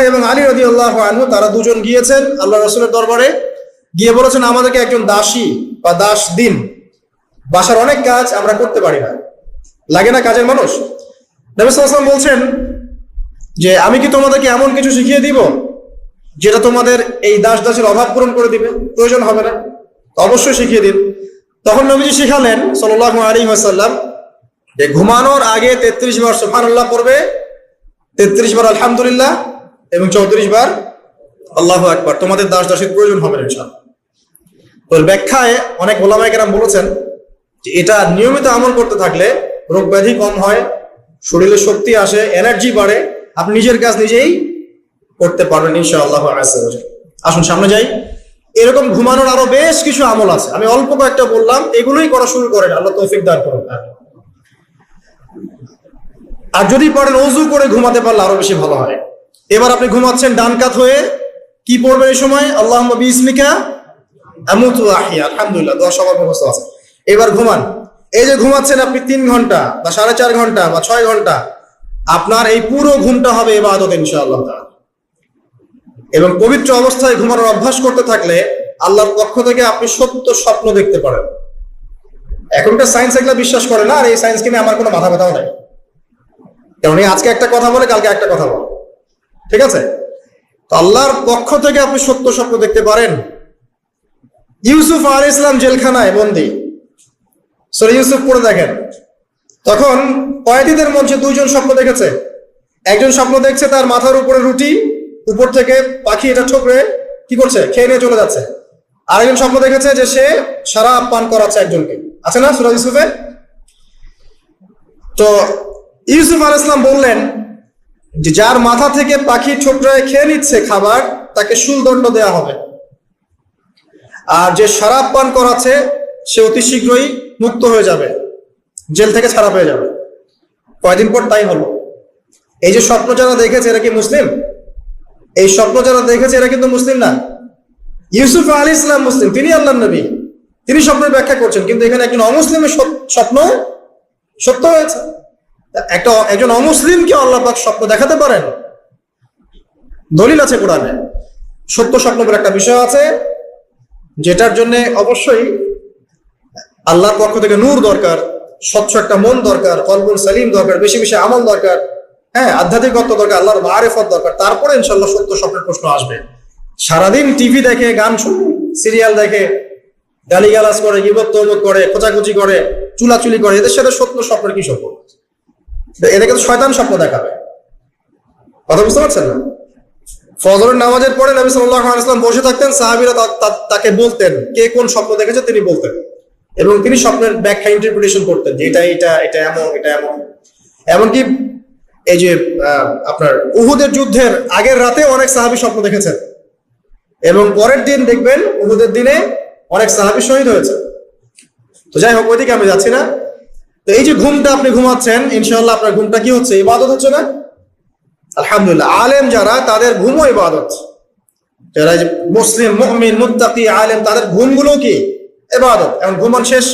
এবং আলী রাদিয়াল্লাহু আনহু তারা দুজন গিয়েছেন আল্লাহ রাসূলের দরবারে, গিয়ে বলেছেন আমাদেরকে একজন দাসী বা দাস দিন, বাসার অনেক কাজ আমরা করতে পারি না, লাগে না কাজের মানুষ। নবী সাল্লাল্লাহু আলাইহি ওয়াসাল্লাম বলছেন যে আমি কি তোমাদেরকে এমন কিছু শিখিয়ে দিব যেটা তোমাদের এই দাস দাসের অভাব পূরণ করে দিবে, প্রয়োজন হবে না? অবশ্যই শিখিয়ে দিন। তখন নবীজি শিখালেন সাল্লাল্লাহু আলাইহি ওয়াসাল্লাম যে ঘুমানোর আগে 33 বার সুবহানাল্লাহ পড়বে, 33 বার আলহামদুলিল্লাহ এবং 34 বার আল্লাহু আকবার। তোমাদের দাস দাসীর প্রয়োজন হবে না ইনশাআল্লাহ। তো ব্যাখ্যায় অনেক ওলামায়ে কেরাম বলেছেন যে এটা নিয়মিত আমল করতে থাকলে রোগ ব্যাধি কম হয়, শরীরে শক্তি আসে, এনার্জি বাড়ে, আপনি নিজের কাজ নিজেই করতে পারবেন ইনশাআল্লাহ আযজা ওয়া জাল্লা। আসুন সামনে যাই। এরকম ঘুমানোর আরো বেশ কিছু আমল আছে, আমি অল্প কয়েকটা বললাম, এগুলোই করা শুরু করেন, আল্লাহ তৌফিক দান করুন। আর যদি পারেন ওযু করে ঘুমাতে পারলে আরো বেশি ভালো হয়। এবার আপনি ঘুমাচ্ছেন ডান কাত হয়ে, কি পড়বেন এই সময়? আল্লাহুম্মা বিইসমিকা আমুতু ওয়া আহইয়া, আলহামদুলিল্লাহ, দোয়া সবার মুখস্থ আছে। এবার ঘুমান। এই যে ঘুমাচ্ছেন আপনি 3 ঘন্টা বা 4.5 ঘন্টা বা 6 ঘন্টা, আপনার এই পুরো ঘুমটা হবে ইবাদত ইনশাআল্লাহ তাআলা। এবং পবিত্র অবস্থায় ঘুমানোর অভ্যাস করতে থাকলে আল্লাহর পক্ষ থেকে আপনি সত্য স্বপ্ন দেখতে পারেন। এখনকার সায়েন্স এগুলা বিশ্বাস করে না, আর এই সায়েন্সকে নিয়ে আমার কোনো মাথা ব্যথাও নাই, কারণ আজকে একটা কথা বলে কালকে একটা কথা বলে, ঠিক আছে? তো আল্লাহর পক্ষ থেকে আপনি সত্য স্বপ্ন দেখতে পারেন। ইউসুফ আলাইহিস সালাম জেলখানায় বন্দী, সূরা ইউসুফ পড়ে দেখেন। তখন কয়েদিদের মধ্যে 2 জন স্বপ্ন দেখেছে। একজন স্বপ্ন দেখছে তার মাথার উপরে রুটি, উপর থেকে পাখি এটা ঠোকরে কি করছে, খেয়ে নিয়ে চলে যাচ্ছে। আরেকজন স্বপ্ন দেখেছে যে সে শরাব পান করাচ্ছে একজনকে, আছে না সূরা ইউসুফে? তো ইউসুফ আলাইহিস সালাম বললেন যে যার মাথা থেকে পাখি ঠোকরায় খেয়ে নিচ্ছে খাবার, তাকে শুলদণ্ড দেওয়া হবে, আর যে শরাব পান করাচ্ছে সে অতি শীঘ্রই মুক্ত হয়ে যাবে, জেল থেকে ছাড়া পেয়ে যাবে। কয়দিন পর তাই হলো। এই যে স্বপ্ন যারা দেখেছে এরা কি মুসলিম? এই স্বপ্ন যারা দেখেছে এরা কিন্তু মুসলিম না। ইউসুফ আলাইহিস সালাম মুসলিম, তিনি আল্লাহর নবী, তিনি স্বপ্নের ব্যাখ্যা করছেন, কিন্তু এখানে একজন অমুসলিমের স্বপ্ন সত্য হয়েছে। একজন অমুসলিমকে আল্লাহ পাক স্বপ্ন দেখাতে পারেন, দলিল আছে কোরআনে। সত্য স্বপ্ন বলে একটা বিষয় আছে, যেটার জন্য অবশ্যই আল্লাহর পক্ষ থেকে নূর দরকার, স্বচ্ছ একটা মন দরকার, কলবুল সালিম দরকার, বেশি বেশি আমল দরকার, হ্যাঁ, আধ্যাত্মিকত্ব দরকার, আল্লাহর মারিফত দরকার, তারপরে ইনশাআল্লাহ সত্য স্বপ্নের প্রশ্ন আসবে। সারাদিন টিভি দেখে, গান শুনে, সিরিয়াল দেখে, গালিগালাজ করে, গীবত তহমত করে, খোঁচাখুচি করে, চুলাচুলি করে, এদের সাথে সত্য স্বপ্নের কি সম্পর্ক? এদেরকে তো শয়তান স্বপ্ন দেখাবে। কথা বুঝতে পারছেন না? ফজরের নামাজের পরে নবী সাল্লাল্লাহু আলাইহি ওয়াসাল্লাম বসে থাকতেন, সাহাবীরা তাকে বলতেন কে কোন স্বপ্ন দেখেছে তিনি বলতেন, এবং তিনি স্বপ্নের ব্যাখ্যা ইন্টারপ্রিটেশন করতেন যে এটা এটা এটা এমন, এটা এমন। এমনকি এই যে আপনার উহুদের যুদ্ধের আগের রাতে অনেক সাহাবী স্বপ্ন দেখেছেন, এবং পরের দিন দেখবেন উহুদের দিনে অনেক সাহাবী শহীদ হয়েছে। তো যাই হোক, ওইদিকে আমি যাচ্ছি না। তো এই যে ঘুমটা আপনি ঘুমাচ্ছেন, ইনশাআল্লাহ আপনার ঘুমটা কি হচ্ছে? ইবাদত হচ্ছে না? আলহামদুলিল্লাহ। আলেম যারা, তাদের ঘুমও ইবাদত। যারা মুসলিম, মুমিন, মুত্তাকি, আলেম, তাদের ঘুমগুলো কি ইবাদত। এখন ঘুমান শেষ,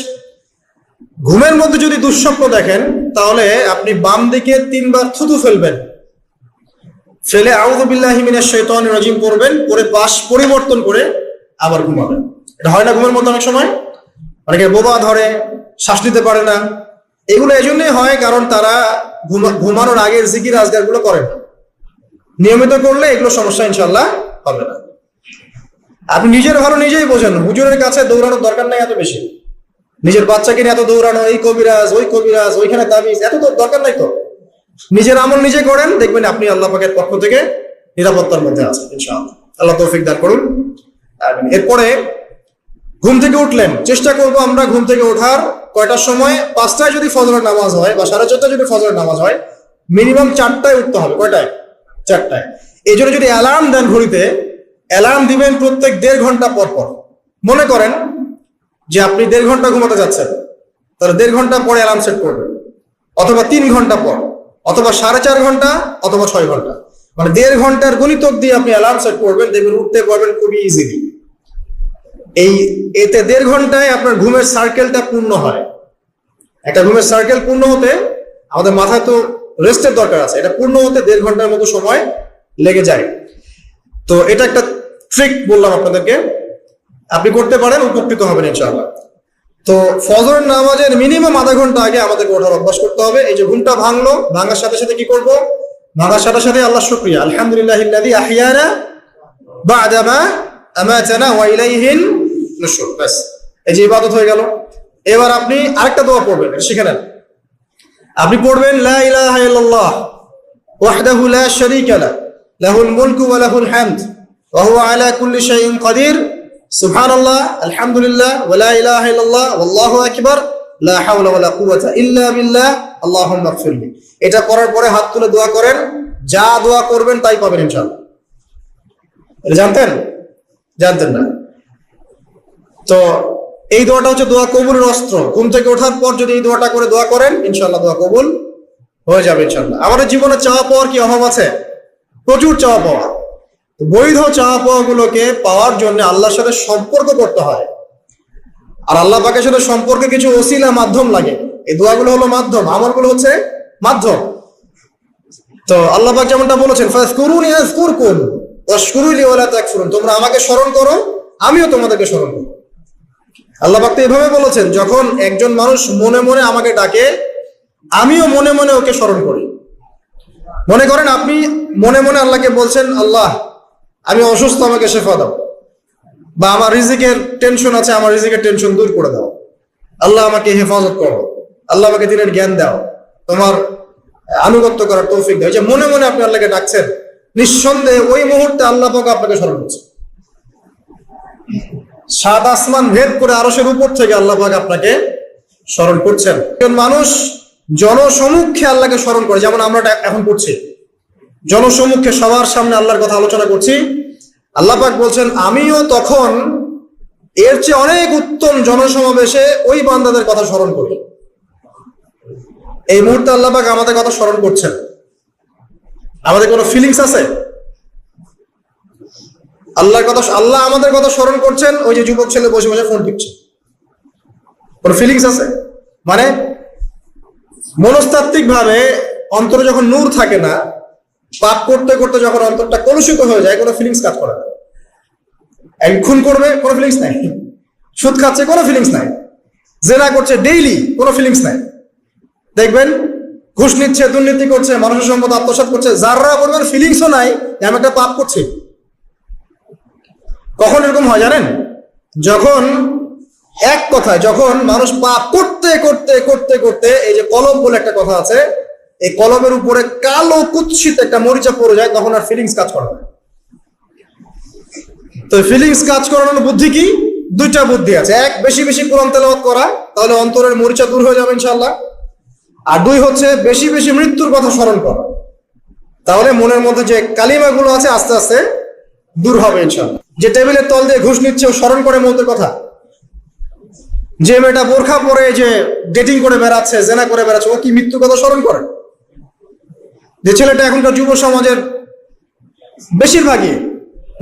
ঘুমের মধ্যে যদি দুঃস্বপ্ন দেখেন তাহলে আপনি বাম দিকে 3 বার থুতু ফেলবেন, ফেলে আউযু বিল্লাহি মিনাশ শাইতানির রাজিম পড়বেন, পরে পাশ পরিবর্তন করে আবার ঘুমাবেন। এটা হয় না ঘুমের মধ্যে অনেক সময়? অনেকে বোবা ধরে, শ্বাস নিতে পারে না। এগুলো এজন্যই হয় কারণ তারা ঘুমানোর আগে জিকির আজকার গুলো করে না। নিয়মিত করলে এগুলো সমস্যা ইনশাআল্লাহ হবে না। আপনি নিজের ভালো নিজেই বোঝেন, হুজুরের কাছে দৌড়ানোর দরকার নাই এত বেশি। নিজের বাচ্চাকে নিয়ে এত দৌড়ানো, এই কবিরাজ ওই কবিরাজ, ওইখানে তাবিজ, এত তো দরকার নাই। তো নিজের আমল নিজে করেন, দেখবেন আপনি আল্লাহ পাকের পক্ষ থেকে নিরাপত্তার মধ্যে আছেন ইনশাআল্লাহ। আল্লাহ তৌফিক দান করুন। এরপরে ঘুম থেকে উঠলেন, চেষ্টা করব আমরা ঘুম থেকে ওঠার কয়টার সময়? 5টায় যদি ফজরের নামাজ হয় বা 4:30টায় যদি ফজরের নামাজ হয়, মিনিমাম 4টায় উঠতে হবে। কয়টায়? 4টায়। এই জন্য যদি অ্যালার্ম দেন ঘড়িতে, অ্যালার্ম দিবেন প্রত্যেক 1.5 ঘন্টা পর পর। মনে করেন যে আপনি 1.5 ঘন্টা ঘুমাতে যাচ্ছেন, তাহলে 1.5 ঘন্টা পরে অ্যালার্ম সেট করবেন, অথবা 3 ঘন্টা পর, অথবা 4.5 ঘন্টা, অথবা 6 ঘন্টা। মানে 1.5 ঘন্টার গণিতক দিয়ে আপনি অ্যালার্ম সেট করবেন, দেখবেন উঠতে পারবেন খুবই ইজিলি। এতে 1.5 ঘন্টায় আপনার ঘুমের সার্কেলটা পূর্ণ হয়। একটা ঘুমের সার্কেল পূর্ণ হতে আমাদের মাথায় তো রেস্টের দরকার আছে, এটা পূর্ণ হতে 1.5 ঘন্টার মতো সময় লেগে যায়। তো এটা একটা ট্রিক বললাম আপনাদেরকে, আপনি করতে পারেন, উপকৃত হবেন ইনশাআল্লাহ। তো ফজরের নামাজের মিনিমাম আধা ঘন্টা আগে আমাদেরকে ওঠার অভ্যাস করতে হবে। এই যে ঘুমটা ভাঙলো, ভাঙার সাথে সাথে কি করব? ভাঙার সাথে সাথে আল্লাহ শুকরিয়া, আলহামদুলিল্লাহিল্লাযী আহইয়ানা বা'দা মা আমাতানা ওয়া ইলাইহিন নুশুর। বাস, এই যে ইবাদত হয়ে গেল। এবার আপনি আরেকটা দোয়া পড়বেন, শিখে নেন। আপনি পড়বেন লা ইলাহা ইল্লাল্লাহ ওয়াহদাহু লা শারীকা লাহু লাহুল মুলকু ওয়া লাহুল হামদ ওয়া হুয়া আলা কুল্লি শাইইন কাদির সুবহানাল্লাহ আলহামদুলিল্লাহ ওয়া লা ইলাহা ইল্লাল্লাহ ওয়াল্লাহু আকবার লা হাওলা ওয়া লা কুওয়াতা ইল্লা বিল্লাহ আল্লাহুম্মা ইগফিরলি। এটা করার পরে হাত তুলে দোয়া করেন, যা দোয়া করবেন তাই পাবেন ইনশাআল্লাহ। এটা জানতেন? জানতেন না? তো এই দোয়াটা হচ্ছে দোয়া কবুলের অস্ত্র। ঘুম থেকে ওঠার পর যদি এই দোয়াটা করে দোয়া করেন, ইনশাআল্লাহ দোয়া কবুল হয়ে যাবে ইনশাআল্লাহ। আমাদের জীবনে চাওয়া পাওয়ার কি অভাব আছে? প্রচুর চাওয়া পাওয়া। বৈধ চাওয়া পাওয়া গুলোকে পাওয়ার জন্য আল্লাহর সাথে সম্পর্ক করতে হয়, আর আল্লাহ পাকের সাথে সম্পর্কে কিছু ওসিলা মাধ্যম লাগে। এই দোয়াগুলো হলো মাধ্যম, আমলগুলো হচ্ছে মাধ্যম। তো আল্লাহ পাক যেমনটা বলেছেন, ফাযকুরুনি আযকুরকুম ওয়াশকুরুলি ওয়া লা তাকফুরুন, তোমরা আমাকে স্মরণ করো, আমিও তোমাদেরকে স্মরণ করব। আল্লাহ পাক তো এভাবে বলেছেন, যখন একজন মানুষ মনে মনে আমাকে ডাকে, আমিও মনে মনে ওকে স্মরণ করি। মনে করেন আপনি মনে মনে আল্লাহকে বলছেন, আল্লাহ আমি অসুস্থ, আমাকে শেফা দাও, বা আমার রিজিকের টেনশন আছে, আমার রিজিকের টেনশন দূর করে দাও, আল্লাহ আমাকে হেফাজত করো, আল্লাহ আমাকে দিনের জ্ঞান দাও, তোমার আনুগত্য করার তৌফিক দাও। যে মনে মনে আপনি আল্লাহকে ডাকছেন, নিঃসন্দেহে ওই মুহূর্তে আল্লাহ পাক আপনাকে স্মরণ করছে। সাত আসমান ভেদ করে আরশের উপর থেকে আল্লাহ পাক আপনাকে স্মরণ করছেন। একজন মানুষ জনসমুখে আল্লাহকে স্মরণ করে, যেমন আমরা এখন করছি, জনসমুখে সবার সামনে আল্লাহর কথা আলোচনা করছি। আল্লাহ পাক বলছেন, আমিও তখন এর চেয়ে অনেক উত্তম জনসমাবেশে ওই বান্দাদের কথা স্মরণ করি। এই মুহূর্তে আল্লাহ পাক আমাদের কথা স্মরণ করছেন। আমাদের কোনো ফিলিংস আছে? আল্লাহ আমাদের কথা স্মরণ করছেন। ওই যে যুবক ছেলে বসে বসে ফোন টিপছে, কোনো ফিলিংস আছে? মানে মনস্তাত্ত্বিক ভাবে অন্তরে যখন নূর থাকে না, পাপ করতে করতে যখন অন্তরটা কলুষিত হয়ে যায়, কোনো ফিলিংস কাজ করে না। খুন করবে, কোনো ফিলিংস নাই। সুদ খাচ্ছে, কোনো ফিলিংস নাই। জেনা করছে ডেইলি, কোনো ফিলিংস নাই। দেখবেন ঘুষ নিচ্ছে, দুর্নীতি করছে, মানুষের সম্পদ আত্মসাৎ করছে, যারা পরিমাণ ফিলিংসও নাই আমি একটা পাপ করছি। কখন এরকম হয় জানেন? যখন এক কথায়, যখন মানুষ পাপ করতে করতে করতে করতে, এই যে কলম বলে একটা কথা আছে, এই কলমের উপরে কালো কুৎসিত একটা মরিচা পড়ে যায়, তখন আর ফিলিংস কাজ করে না। তো ফিলিংস কাজ করানোর বুদ্ধি কি? দুইটা বুদ্ধি আছে। এক, বেশি বেশি কোরআন তেলাওয়াত করা, তাহলে অন্তরের মরিচা দূর হয়ে যাবে ইনশাআল্লাহ। আর দুই হচ্ছে বেশি বেশি মৃত্যুর কথা স্মরণ করা, তাহলে মনের মধ্যে যে কালিমাগুলো আছে আস্তে আস্তে দূর হবে ইনশাআল্লাহ। যে টেবিলের তল দিয়ে ঘুষ নিচ্ছে, ও স্মরণ করে মৌতের কথা। যে মেয়েটা বোরখা পরে যে ডেটিং করে বেড়াচ্ছে, জেনা করে বেড়াচ্ছে, ও কি মৃত্যুর কথা স্মরণ করে? যে ছেলেটা এখনকার যুব সমাজের বেশিরভাগই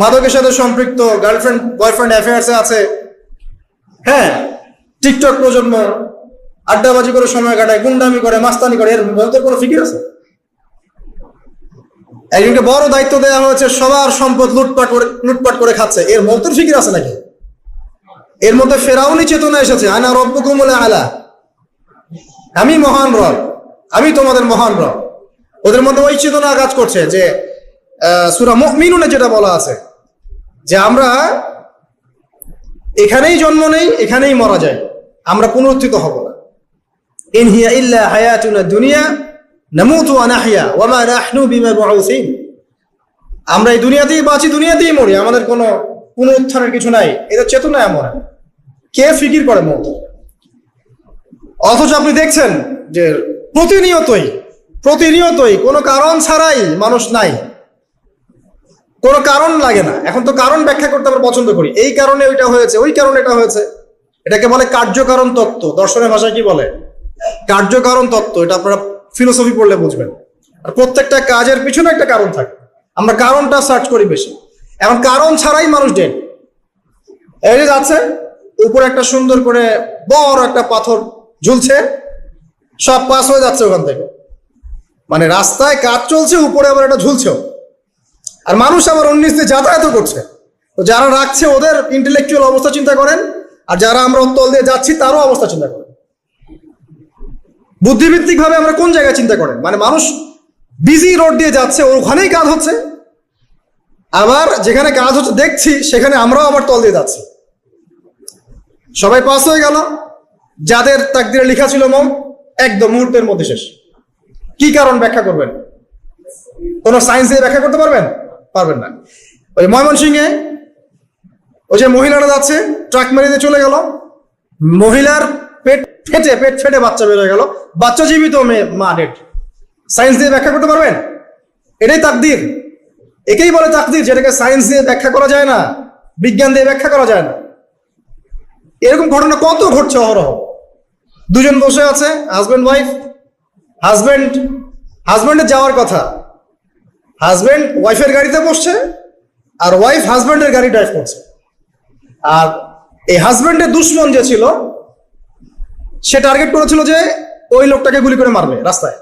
মাদকের সাথে সম্পৃক্ত, গার্লফ্রেন্ড বয়ফ্রেন্ড অ্যাফেয়ার্সে আছে, হ্যাঁ, টিকটক প্রজন্ম, আড্ডাবাজি করে সময় কাটায়, গুন্ডামি করে, মাস্তানি করে, এর মধ্যে কোনো ফিকির আছে? একজনকে বড় দায়িত্ব দেওয়া হয়েছে, সবার সম্পদ লুটপাট করে খাচ্ছে, এর মধ্যে ফিকির আছে নাকি? এর মধ্যে ফেরাউনি চেতনা এসেছে, আনা রব্বুকুমুল আলা, আমি মহান রব, আমি তোমাদের মহান রব। ওদের মধ্যে ওই চেতনা কাজ করছে যে সূরা মুমিনুনে যেটা বলা আছে, যে আমরা এখানেই জন্ম নেই, এখানেই মারা যাই, আমরা পুনরুত্থিত হব না। ইন হিয়া ইল্লা হায়াতুনা দুনিয়া নামুতু ওয়া নাহইয়া ওয়া মা নাহনু বিমাবউসিন, আমরা এই দুনিয়াতেই বাঁচি, দুনিয়াতেই মরি, আমাদের কোনো পুনরুত্থানের কিছু নাই। এটা চেতনা এমন, কে ফিকির করে মত? অথচ আপনি দেখছেন যে প্রতিনিয়তই কোনো কারণ ছাড়াই মানুষ নাই, কোনো কারণ লাগে না। এখন তো কারণ ব্যাখ্যা করতে আমরা পছন্দ করি, এই কারণে ওইটা হয়েছে, ওই কারণে এটা হয়েছে। এটাকে বলে কার্যকারণ তত্ত্ব, দর্শনের ভাষায় কি বলে? কার্যকারণ তত্ত্ব। এটা আপনারা ফিলোসফি পড়লে বুঝবেন। আর প্রত্যেকটা কাজের পিছনে একটা কারণ থাকে, আমরা কারণটা সার্চ করি বেশি। এখন কারণ ছাড়াই মানুষ ডেড। এই যে যাচ্ছে, উপরে একটা সুন্দর করে বড় একটা পাথর ঝুলছে, সব পাস হয়ে যাচ্ছে ওখান থেকে। মানে রাস্তায় কাজ চলছে, উপরে আবার এটা ঝুলছেও, আর মানুষ আবার অন্য দিয়ে যাতায়াত করছে। তো যারা রাখছে ওদের ইন্টেলেকচুয়াল অবস্থা চিন্তা করেন, আর যারা আমরা তল দিয়ে যাচ্ছি তারও অবস্থা চিন্তা করেন। বুদ্ধিভিত্তিক ভাবে আমরা কোন জায়গায় চিন্তা করেন? মানে মানুষ বিজি রোড দিয়ে যাচ্ছে, ওখানেই কাজ হচ্ছে, আবার যেখানে কাজ হচ্ছে দেখছি সেখানে আমরাও আবার তল দিয়ে যাচ্ছি। সবাই পাস হয়ে গেল, যাদের তাকদিরে লেখা ছিল মম একদম মুহূর্তের মধ্যে শেষ। কি কারণ ব্যাখ্যা করবেন? কোন সায়েন্স দিয়ে ব্যাখ্যা করতে পারবেন? পারবেন না। ওই ময়মনসিংহে ওই যে মহিলারা যাচ্ছে, ট্রাক মেরে দিয়ে চলে গেল, মহিলার পেট ফেটে বাচ্চা বের হয়ে গেল, বাচ্চা জীবিত, মেয়ে মা ডেড। সায়েন্স দিয়ে ব্যাখ্যা করতে পারবেন? এটাই তাকদির, একেই বলে তাকদির, যেটাকে সায়েন্স দিয়ে ব্যাখ্যা করা যায় না, বিজ্ঞান দিয়ে ব্যাখ্যা করা যায় না। এরকম ঘটনা কত ঘটছে অহরহ। দুজন বসে আছে, হাজব্যান্ড ওয়াইফ, হাজব্যান্ডের যাওয়ার কথা, হাজব্যান্ড ওয়াইফের গাড়িতে বসছে আর ওয়াইফ হাজব্যান্ডের গাড়ি ড্রাইভ করছে। আর এই হাজব্যান্ডের দুশ্মন যে ছিল সে টার্গেট করেছিল যে ওই লোকটাকে গুলি করে মারবে রাস্তায়।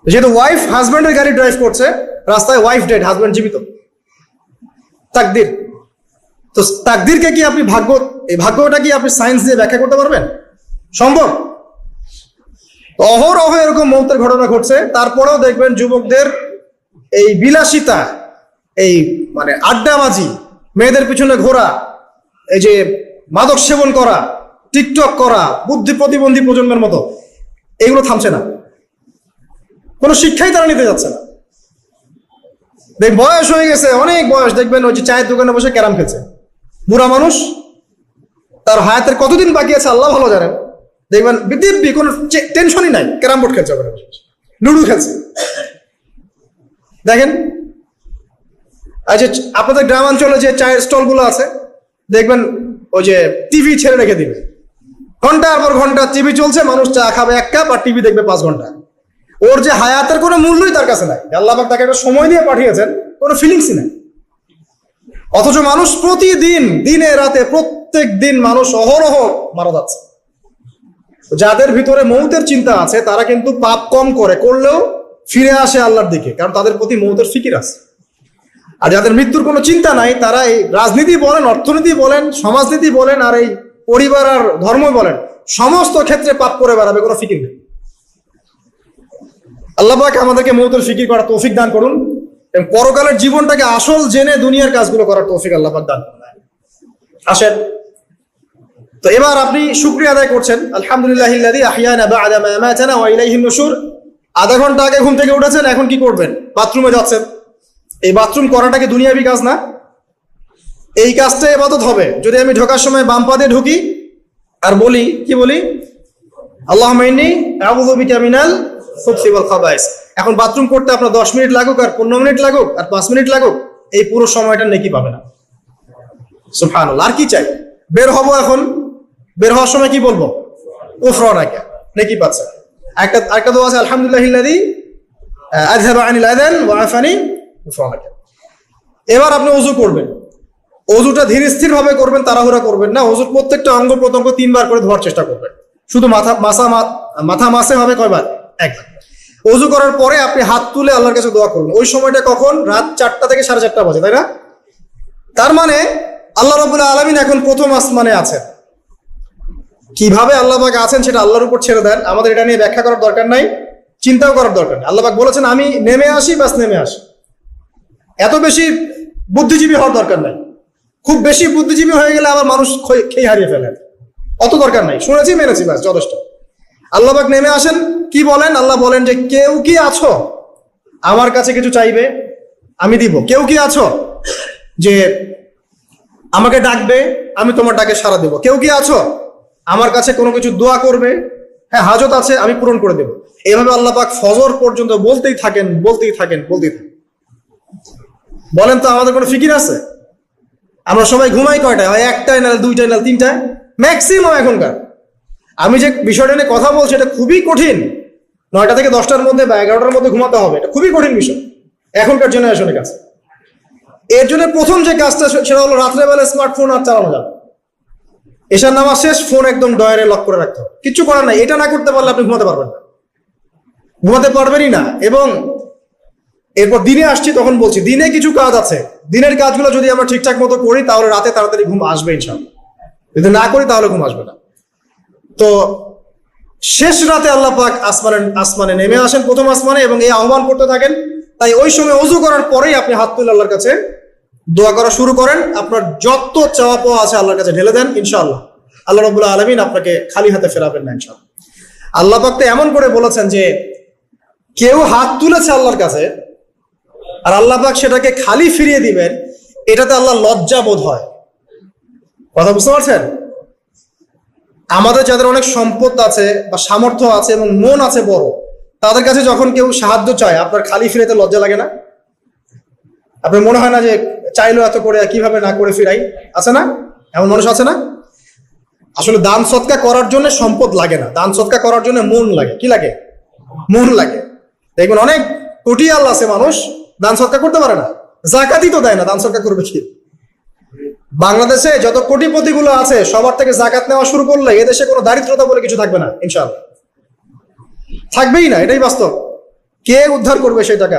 যেহেতু ওয়াইফ হাজব্যান্ডের গাড়ি ড্রাইভ করছে, রাস্তায় ওয়াইফ ডেড, হাজব্যান্ড জীবিত। তাকদির। তো তাকদিরকে কি আপনি এই ভাগ্যটা কি আপনি সায়েন্স দিয়ে ব্যাখ্যা করতে পারবেন? সম্ভব? অহরহ এরকম মৌতের ঘটনা ঘটছে। তারপরেও দেখবেন যুবকদের এই বিলাসিতা, এই মানে আড্ডাবাজি, মেয়েদের পিছনে ঘোরা, এই যে মাদক সেবন করা, টিকটক করা, বুদ্ধি প্রতিবন্ধী প্রজন্মের মতো, এগুলো থামছে না। কোনো শিক্ষাই তারা নিতে যাচ্ছে না। বয়স হয়ে গেছে, অনেক বয়স, দেখবেন ওই যে চায়ের দোকানে বসে ক্যারাম খেলছে। বুড়া মানুষ, তার হায়াতের কতদিন বাকি আছে আল্লাহ ভালো জানেন। দেখবেন দিব্যি কোনো টেনশনই নাই, ক্যারাম বোর্ড খেলছে, লুডু খেলছে। দেখেন এই যে আপনাদের গ্রামাঞ্চলে যে চায়ের স্টল গুলো আছে, দেখবেন ওই যে টিভি ছেড়ে রেখে দিবে, ঘন্টার পর ঘন্টা টিভি চলছে, মানুষ চা খাবে 1 কাপ আর টিভি দেখবে 5 ঘন্টা। ওর যে হায়াতের কোনো মূল্যই তার কাছে নাই। আল্লাহ পাক তাকে একটা সময় দিয়ে পাঠিয়েছেন, কোনো ফিলিংসই নাই। অথচ মানুষ প্রতিদিন, দিনে রাতে, প্রত্যেক দিন মানুষ অহরহ মারা যাচ্ছে। যাদের ভিতরে মৌতের চিন্তা আছে তারা কিন্তু পাপ কম করলেও ফিরে আসে আল্লাহর দিকে, কারণ তাদের প্রতি মৌতের ফিকির আছে। আর যাদের মৃত্যুর কোনো চিন্তা নাই, তারা এই রাজনীতি বলেন, অর্থনীতি বলেন, সমাজনীতি বলেন, আর এই পরিবার আর ধর্ম বলেন, সমস্ত ক্ষেত্রে পাপ করে বেড়াবে, কোনো ফিকির নেই। আল্লাহ পাক আমাদেরকে মৌতের ফিকির করার তৌফিক দান করুন, এবং পরকালের জীবনটাকে আসল জেনে দুনিয়ার কাজগুলো করার তৌফিক আল্লাহ পাক দান করুন। আসেন, তো এবার আপনি শুকরিয়া আদায় করছেন, আলহামদুলিল্লাহিল্লাযী আহইয়ানা বা'দা মা আমাতানা ওয়া ইলাইহিন নুশুর। আধা ঘন্টা আগে ঘুম থেকে উঠেছেন, এখন কি করবেন? বাথরুমে যাচ্ছেন। এই বাথরুম করাটা কি দুনিয়াবি কাজ না? এই কাজটা ইবাদত হবে যদি আমি ঢোকার সময় বাম পা দিয়ে ঢুকি আর বলি, কি বলি? আল্লাহুম্মা ইন্নী আউযু বিকা মিনাল খুবসি ওয়াল খাবাইস। এখন বাথরুম করতে আপনার 10 মিনিট লাগুক আর 15 মিনিট লাগুক আর 5 মিনিট লাগুক, এই পুরো সময়টা নেকি পাবে না। সুবহানাল্লাহ। আর কি চাই? বের হব, এখন বের হওয়ার সময় কি বলবো? উফরানাকা, নেকি পাচ্ছে। একটা দোয়া আছে, আলহামদুলিল্লাহিল্লাযী আযহাবা আনিল আযান ওয়া আফানি উফরানাকা। এবার আপনি ওযু করবেন। ওযুটা ধীর স্থির ভাবে করবেন, তাড়াহুড়া করবেন না। ওযুর প্রত্যেকটা অঙ্গ প্রত্যঙ্গ 3 বার করে ধোয়ার চেষ্টা করবেন। শুধু মাথা মাসে হবে কয়বার? 1 বার। ওযু করার পরে আপনি হাত তুলে আল্লাহর কাছে দোয়া করুন। ওই সময়টা কখন? রাত 4টা থেকে 4:30 বাজে, তাই না? তার মানে আল্লাহ রাব্বুল আলামিন এখন প্রথম আসমানে আছেন। কিভাবে আল্লাহ পাক আছেন সেটা আল্লাহর উপর ছেড়ে দেন, আমাদের এটা নিয়ে ব্যাখ্যা করার দরকার নাই, চিন্তাও করার দরকার নেই। আল্লাহ পাক বলেছেন আমি নেমে আসি, বাস নেমে আসি। এত বেশি বুদ্ধিজীবী হওয়ার দরকার নাই। খুব বেশি বুদ্ধিজীবী হয়ে গেলে আবার মানুষ খেয়ে হারিয়ে ফেলেন, অত দরকার নাই। শুনেছি, মেনেছি, বাস যথেষ্ট। আল্লাহ পাক নেমে আসেন, কি বলেন? আল্লাহ বলেন যে কেউ কি আছো আমার কাছে কিছু চাইবে, আমি দিব। কেউ কি আছো যে আমাকে ডাকবে, আমি তোমার ডাকে সাড়া দেব। কেউ কি আছো আমার কাছে কোনো কিছু দোয়া করবে, হ্যাঁ হাজত আছে, আমি পূরণ করে দেব। এইভাবে আল্লাহ পাক ফজর পর্যন্ত বলতেই থাকেন। বলেন তো আমাদের কোনো ফিকির আছে? আমরা সবাই ঘুমাই কয়টায়? হয় 1টায়, না 2টায়, না 3টায়, ম্যাক্সিমাম। এখনকার আমি যে বিষয়টা নিয়ে কথা বলছি এটা খুবই কঠিন। 9টা থেকে 10টার মধ্যে বা 11টার মধ্যে ঘুমাতে হবে, এটা খুবই কঠিন বিষয় এখনকার জেনারেশনের কাছে। এর জন্য প্রথম যে কাজটা সেটা হলো রাত্রেবেলা স্মার্টফোন আর চালানো যাবে। এশার নামাজ শেষ, ফোন একদম ডয়ারে লক করে রাখতে হবে। কিচ্ছু করার নাই। এটা না করতে পারলে আপনি ঘুমাতে পারবেন না, ঘুমাতে পারবেনই না। এবং এরপর দিনে আসছি, তখন বলছি দিনে কিছু কাজ আছে, দিনের কাজগুলো যদি আমরা ঠিকঠাক মতো করি তাহলে রাতে তাড়াতাড়ি ঘুম আসবে ইনশাআল্লাহ। যদি না করি তাহলে ঘুম আসবে না। তো শেষ রাতে আল্লাহ পাক আসমানে নেমে আসেন, প্রথম আসমানে, এবং এই আহ্বান করতে থাকেন। তাই ওই সময় ওযু করার পরেই আপনি হাত তুলে আল্লাহর কাছে দোয়া করা শুরু করেন। আপনার যত চাওয়া পাওয়া আছে আল্লাহর কাছে ঢেলে দেন, ইনশাআল্লাহ আল্লাহ রাব্বুল আলামিন আপনাকে খালি হাতে ফেরাবেন না ইনশাআল্লাহ। আল্লাহ পাক তো এমন করে বলেছেন যে কেউ হাত তুলেছে আল্লাহর কাছে আর আল্লাহ পাক সেটাকে খালি ফিরিয়ে দিবেন, এটাতে আল্লাহ লজ্জা বোধ হয়। কথা বুঝতে পারছেন? আমাদের যাদের অনেক সম্পদ আছে বা সামর্থ্য আছে এবং মন আছে বড়, তাদের কাছে যখন কেউ সাহায্য চায় আপনার খালি ফিরাইতে লজ্জা লাগে না? আপনার মনে হয় না যে চাইলো এত করে কিভাবে না করে ফিরাই? আছে না এমন মানুষ? আছে না? আসলে দান সৎকা করার জন্য সম্পদ লাগে না, দান সৎকা করার জন্য মন লাগে। কি লাগে? মন লাগে। দেখবেন অনেক কোটি আল্লাহ আছে মানুষ দান সৎকা করতে পারে না, জাকাতই তো দেয় না, দান সৎকা করবে কি? বাংলাদেশে যত কোটিপতি গুলো আছে সবার থেকে জাকাত নেওয়া শুরু করলে এদেশে কোনো দারিদ্রতা বলে কিছু থাকবে না ইনশাআল্লাহ, থাকবেই না, এটাই বাস্তব। কে উদ্ধার করবে সেই টাকা?